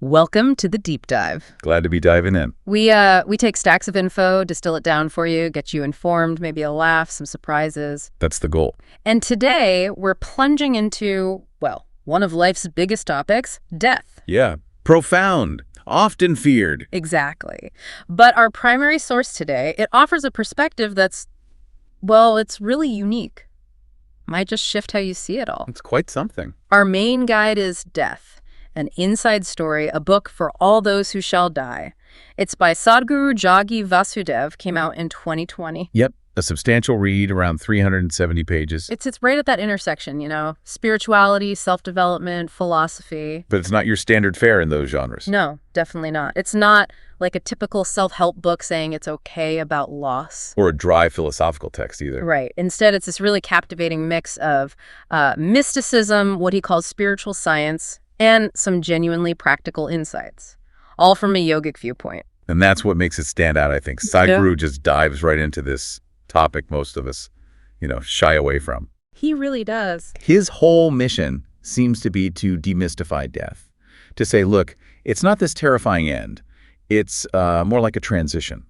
Welcome to the deep dive. Glad to be diving in. We take stacks of info, distill it down for you, get you informed, maybe a laugh, some surprises. That's the goal. And today we're plunging into, well, one of life's biggest topics, death. Yeah. Profound. Often feared. Exactly. But our primary source today, it offers a perspective that's, well, it's really unique. Might just shift how you see it all. It's quite something. Our main guide is Death, an inside story, a book for all those who shall die. It's by Sadhguru Jogi Vasudev, came out in 2020. Yep. A substantial read, around 370 pages. It's right at that intersection, spirituality, self-development, philosophy. But it's not your standard fare in those genres. No, definitely not. It's not like a typical self-help book saying it's okay about loss. Or a dry philosophical text either. Right. Instead, it's this really captivating mix of mysticism, what he calls spiritual science, and some genuinely practical insights, all from a yogic viewpoint. And that's what makes it stand out, I think. Sadhguru just dives right into this topic most of us, shy away from. He really does. His whole mission seems to be to demystify death, to say, look, it's not this terrifying end. It's more like a transition,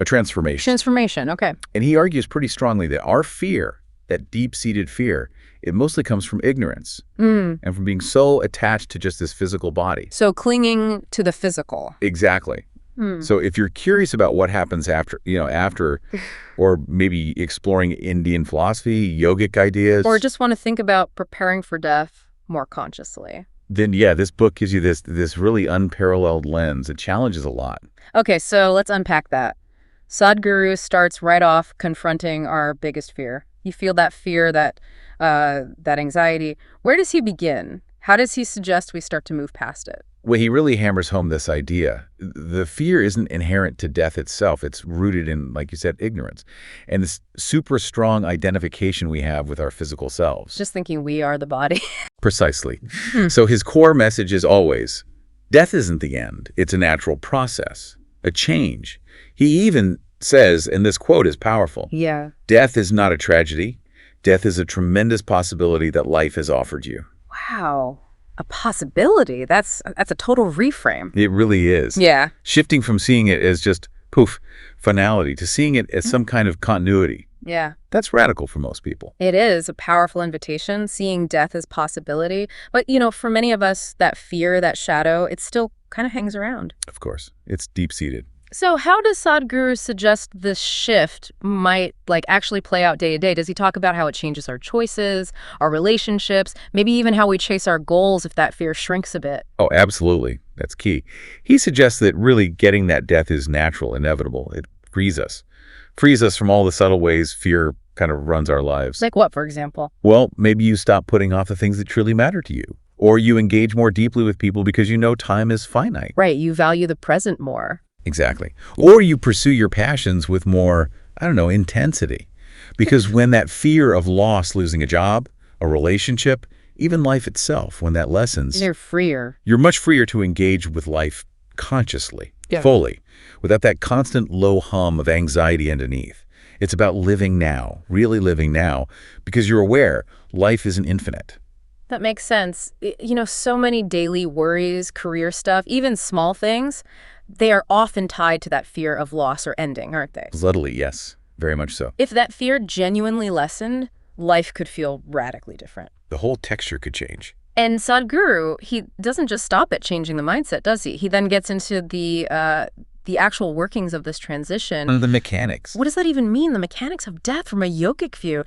a transformation. Transformation, okay. And he argues pretty strongly that our fear, that deep-seated fear, it mostly comes from ignorance and from being so attached to just this physical body. So clinging to the physical. Exactly. So if you're curious about what happens after, or maybe exploring Indian philosophy, yogic ideas. Or just want to think about preparing for death more consciously. Then, yeah, this book gives you this really unparalleled lens. It challenges a lot. Okay, so let's unpack that. Sadhguru starts right off confronting our biggest fear. You feel that fear, that anxiety. Where does he begin? How does he suggest we start to move past it? Well, he really hammers home this idea. The fear isn't inherent to death itself. It's rooted in, like you said, ignorance. And this super strong identification we have with our physical selves. Just thinking we are the body. Precisely. So his core message is always, death isn't the end. It's a natural process, a change. He even says, and this quote is powerful, Yeah. Death is not a tragedy. Death is a tremendous possibility that life has offered you. Wow. A possibility. That's a total reframe. It really is. Yeah. Shifting from seeing it as just, poof, finality, to seeing it as some kind of continuity. Yeah. That's radical for most people. It is a powerful invitation, seeing death as possibility. But, for many of us, that fear, that shadow, it still kind of hangs around. Of course. It's deep-seated. So how does Sadhguru suggest this shift might actually play out day to day? Does he talk about how it changes our choices, our relationships, maybe even how we chase our goals if that fear shrinks a bit? Oh, absolutely. That's key. He suggests that really getting that death is natural, inevitable. It frees us from all the subtle ways fear kind of runs our lives. Like what, for example? Well, maybe you stop putting off the things that truly matter to you, or you engage more deeply with people because you know time is finite. Right. You value the present more. Exactly. Or you pursue your passions with more, intensity. Because when that fear of loss, losing a job, a relationship, even life itself, when that lessens, You're freer. you're much freer to engage with life consciously, fully, without that constant low hum of anxiety underneath. It's about living now, really living now, because you're aware life isn't infinite. That makes sense. So many daily worries, career stuff, even small things, they are often tied to that fear of loss or ending, aren't they? Subtly, yes, very much so. If that fear genuinely lessened, life could feel radically different. The whole texture could change. And Sadhguru, he doesn't just stop at changing the mindset, does he? He then gets into the actual workings of this transition. And the mechanics. What does that even mean, the mechanics of death from a yogic view?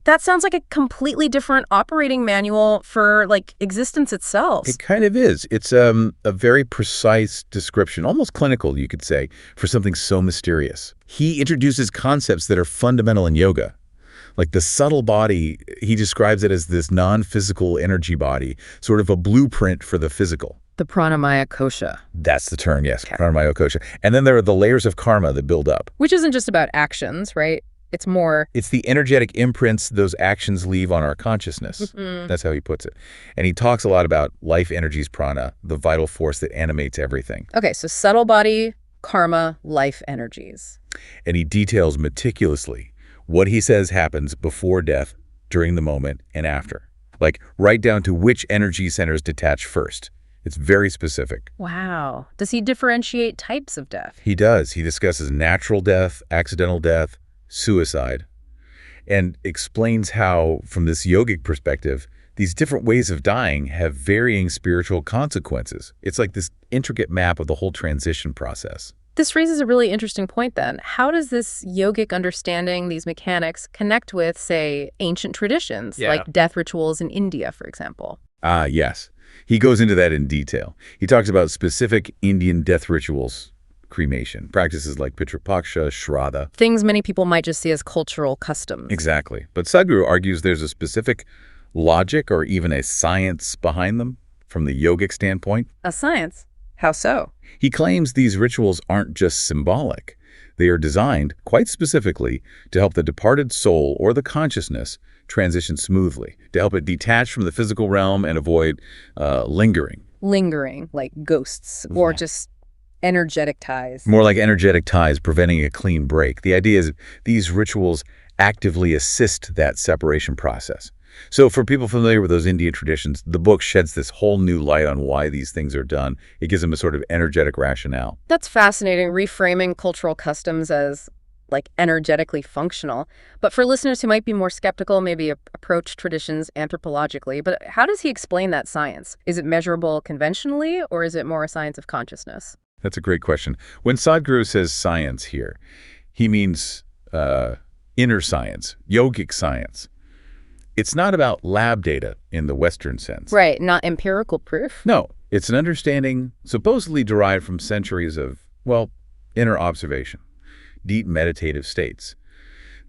That sounds like a completely different operating manual for, existence itself. It kind of is. It's a very precise description, almost clinical, you could say, for something so mysterious. He introduces concepts that are fundamental in yoga. Like the subtle body, he describes it as this non-physical energy body, sort of a blueprint for the physical. The pranamaya kosha. That's the term, yes, pranamaya kosha. And then there are the layers of karma that build up. Which isn't just about actions, right? It's more... It's the energetic imprints those actions leave on our consciousness. That's how he puts it. And he talks a lot about life energies prana, the vital force that animates everything. Okay, so subtle body, karma, life energies. And he details meticulously what he says happens before death, during the moment, and after. Like right down to which energy centers detach first It's very specific. Wow. Does he differentiate types of death? He does. He discusses natural death, accidental death, suicide, and explains how, from this yogic perspective, these different ways of dying have varying spiritual consequences. It's like this intricate map of the whole transition process. This raises a really interesting point then. How does this yogic understanding, these mechanics, connect with, say, ancient traditions, like death rituals in India, for example? Yes. He goes into that in detail. He talks about specific Indian death rituals, cremation, practices like Pitru-Paksha, Shraddha. Things many people might just see as cultural customs. Exactly. But Sadhguru argues there's a specific logic or even a science behind them from the yogic standpoint. A science? How so? He claims these rituals aren't just symbolic. They are designed, quite specifically, to help the departed soul or the consciousness transition smoothly, to help it detach from the physical realm and avoid lingering. Lingering, like ghosts, or just energetic ties. More like energetic ties, preventing a clean break. The idea is these rituals actively assist that separation process. So for people familiar with those Indian traditions, the book sheds this whole new light on why these things are done. It gives them a sort of energetic rationale. That's fascinating, reframing cultural customs as like energetically functional. But for listeners who might be more skeptical, maybe approach traditions anthropologically, but how does he explain that science? Is it measurable conventionally, or is it more a science of consciousness? That's a great question. When Sadhguru says science here, he means inner science, yogic science. It's not about lab data in the Western sense. Right, not empirical proof. No, it's an understanding supposedly derived from centuries of, well, inner observation, deep meditative states.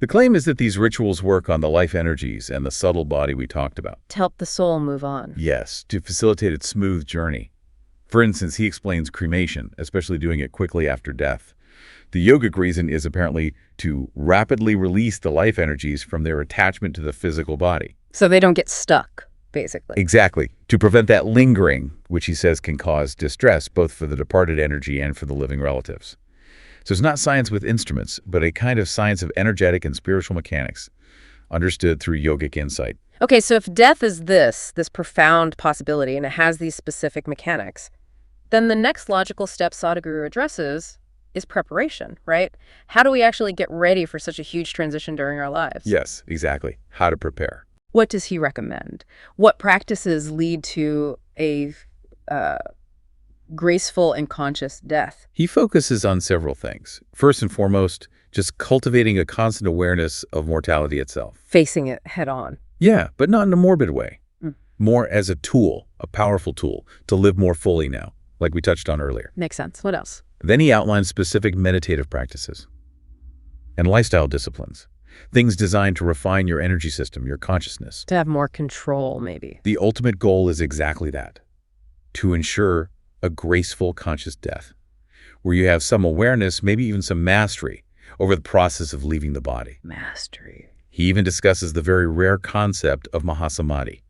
The claim is that these rituals work on the life energies and the subtle body we talked about. To help the soul move on. Yes, to facilitate its smooth journey. For instance, he explains cremation, especially doing it quickly after death. The yogic reason is apparently to rapidly release the life energies from their attachment to the physical body. So they don't get stuck, basically. Exactly. To prevent that lingering, which he says can cause distress both for the departed energy and for the living relatives. So it's not science with instruments, but a kind of science of energetic and spiritual mechanics, understood through yogic insight. Okay, so if death is this profound possibility, and it has these specific mechanics, then the next logical step Sadhguru addresses is preparation, right? How do we actually get ready for such a huge transition during our lives? Yes, exactly. How to prepare. What does he recommend? What practices lead to a graceful and conscious death? He focuses on several things. First and foremost, just cultivating a constant awareness of mortality itself. Facing it head on. Yeah, but not in a morbid way. More as a tool, a powerful tool, to live more fully now, like we touched on earlier. Makes sense. What else? Then he outlines specific meditative practices and lifestyle disciplines, things designed to refine your energy system, your consciousness. To have more control, maybe. The ultimate goal is exactly that, to ensure a graceful conscious death, where you have some awareness, maybe even some mastery over the process of leaving the body. Mastery. He even discusses the very rare concept of mahasamadhi.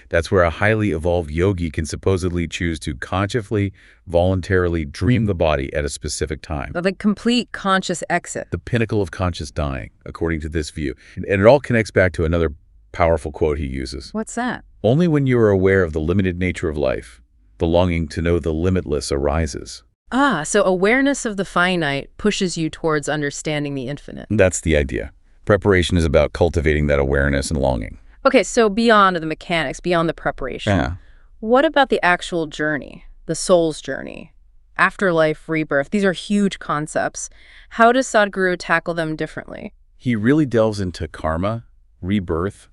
That's where a highly evolved yogi can supposedly choose to consciously, voluntarily dream the body at a specific time. The complete conscious exit. The pinnacle of conscious dying, according to this view. And it all connects back to another powerful quote he uses. What's that? Only when you are aware of the limited nature of life, the longing to know the limitless arises. So awareness of the finite pushes you towards understanding the infinite. That's the idea. Preparation is about cultivating that awareness and longing. Okay, so beyond the mechanics, beyond the preparation, what about the actual journey, the soul's journey? Afterlife, rebirth, these are huge concepts. How does Sadhguru tackle them differently? He really delves into karma, rebirth,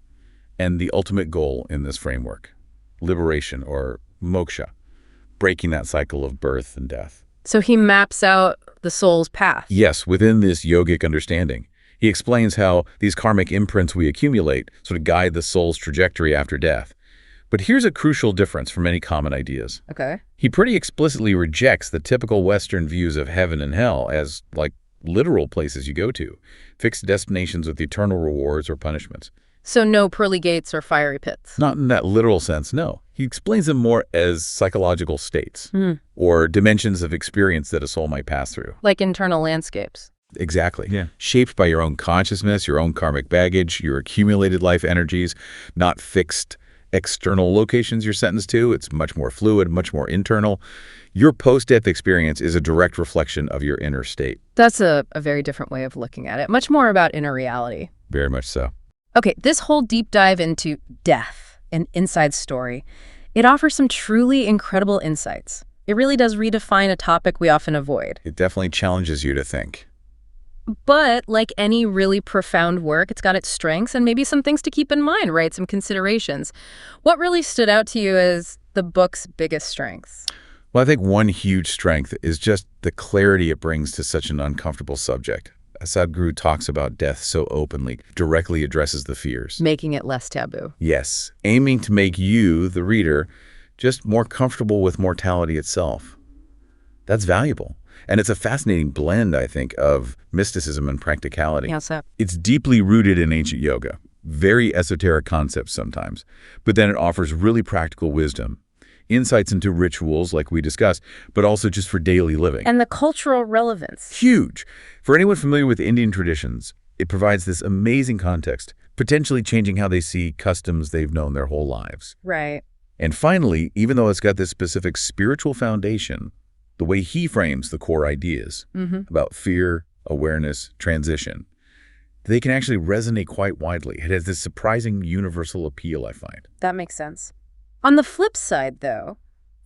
and the ultimate goal in this framework, liberation or moksha, breaking that cycle of birth and death. So he maps out the soul's path. Yes, within this yogic understanding. He explains how these karmic imprints we accumulate sort of guide the soul's trajectory after death. But here's a crucial difference from many common ideas. Okay. He pretty explicitly rejects the typical Western views of heaven and hell as, like, literal places you go to, fixed destinations with eternal rewards or punishments. So no pearly gates or fiery pits? Not in that literal sense, no. He explains them more as psychological states or dimensions of experience that a soul might pass through. Like internal landscapes. Exactly. Yeah. Shaped by your own consciousness, your own karmic baggage, your accumulated life energies, not fixed external locations you're sentenced to. It's much more fluid, much more internal. Your post-death experience is a direct reflection of your inner state. That's a very different way of looking at it. Much more about inner reality. Very much so. Okay, this whole deep dive into death, an inside story, it offers some truly incredible insights. It really does redefine a topic we often avoid. It definitely challenges you to think. But like any really profound work, it's got its strengths and maybe some things to keep in mind, right? Some considerations. What really stood out to you as the book's biggest strengths? Well, I think one huge strength is just the clarity it brings to such an uncomfortable subject. Sadhguru talks about death so openly, directly addresses the fears. Making it less taboo. Yes, aiming to make you, the reader, just more comfortable with mortality itself. That's valuable. And it's a fascinating blend, I think, of mysticism and practicality. Yeah, so. It's deeply rooted in ancient yoga, very esoteric concepts sometimes, but then it offers really practical wisdom, insights into rituals like we discussed, but also just for daily living. And the cultural relevance. Huge. For anyone familiar with Indian traditions, it provides this amazing context, potentially changing how they see customs they've known their whole lives. Right. And finally, even though it's got this specific spiritual foundation, the way he frames the core ideas about fear, awareness, transition, they can actually resonate quite widely. It has this surprising universal appeal, I find. That makes sense. On the flip side, though,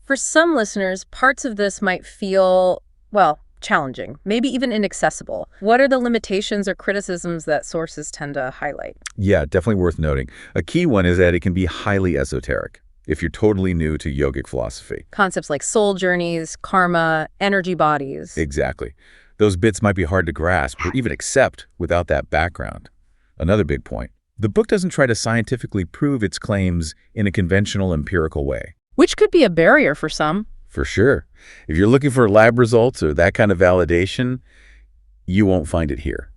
for some listeners, parts of this might feel, well, challenging, maybe even inaccessible. What are the limitations or criticisms that sources tend to highlight? Yeah, definitely worth noting. A key one is that it can be highly esoteric if you're totally new to yogic philosophy. Concepts like soul journeys, karma, energy bodies. Exactly. Those bits might be hard to grasp or even accept without that background. Another big point. The book doesn't try to scientifically prove its claims in a conventional empirical way. Which could be a barrier for some. For sure. If you're looking for lab results or that kind of validation, you won't find it here.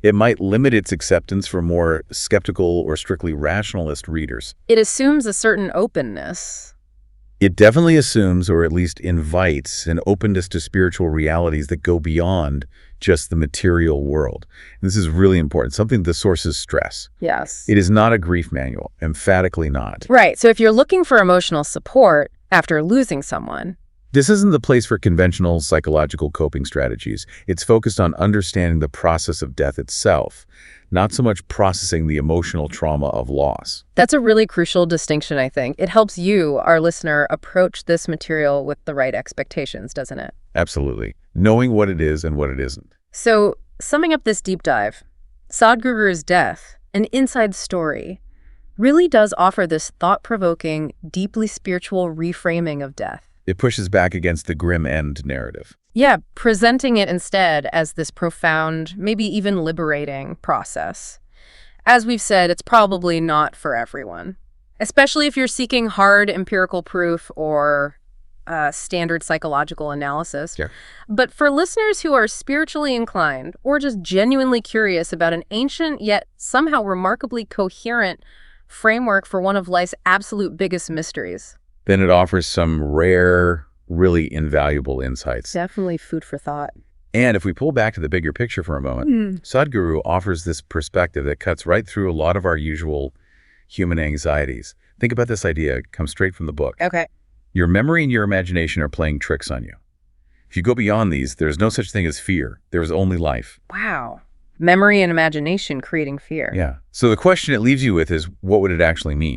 It might limit its acceptance for more skeptical or strictly rationalist readers. It assumes a certain openness. It definitely assumes, or at least invites, an openness to spiritual realities that go beyond just the material world. And this is really important, something the sources stress. Yes. It is not a grief manual, emphatically not. Right. So if you're looking for emotional support after losing someone, this isn't the place for conventional psychological coping strategies. It's focused on understanding the process of death itself, not so much processing the emotional trauma of loss. That's a really crucial distinction, I think. It helps you, our listener, approach this material with the right expectations, doesn't it? Absolutely. Knowing what it is and what it isn't. So, summing up this deep dive, Sadhguru's death, an inside story, really does offer this thought-provoking, deeply spiritual reframing of death. It pushes back against the grim end narrative. Yeah, presenting it instead as this profound, maybe even liberating process. As we've said, it's probably not for everyone, especially if you're seeking hard empirical proof or standard psychological analysis. Sure. But for listeners who are spiritually inclined or just genuinely curious about an ancient yet somehow remarkably coherent framework for one of life's absolute biggest mysteries, then it offers some rare, really invaluable insights. definitely food for thought. And if we pull back to the bigger picture for a moment, Sadhguru offers this perspective that cuts right through a lot of our usual human anxieties. Think about this idea. It comes straight from the book. Okay. Your memory and your imagination are playing tricks on you. If you go beyond these, there's no such thing as fear. There is only life. Wow. Memory and imagination creating fear. Yeah. So the question it leaves you with is, what would it actually mean?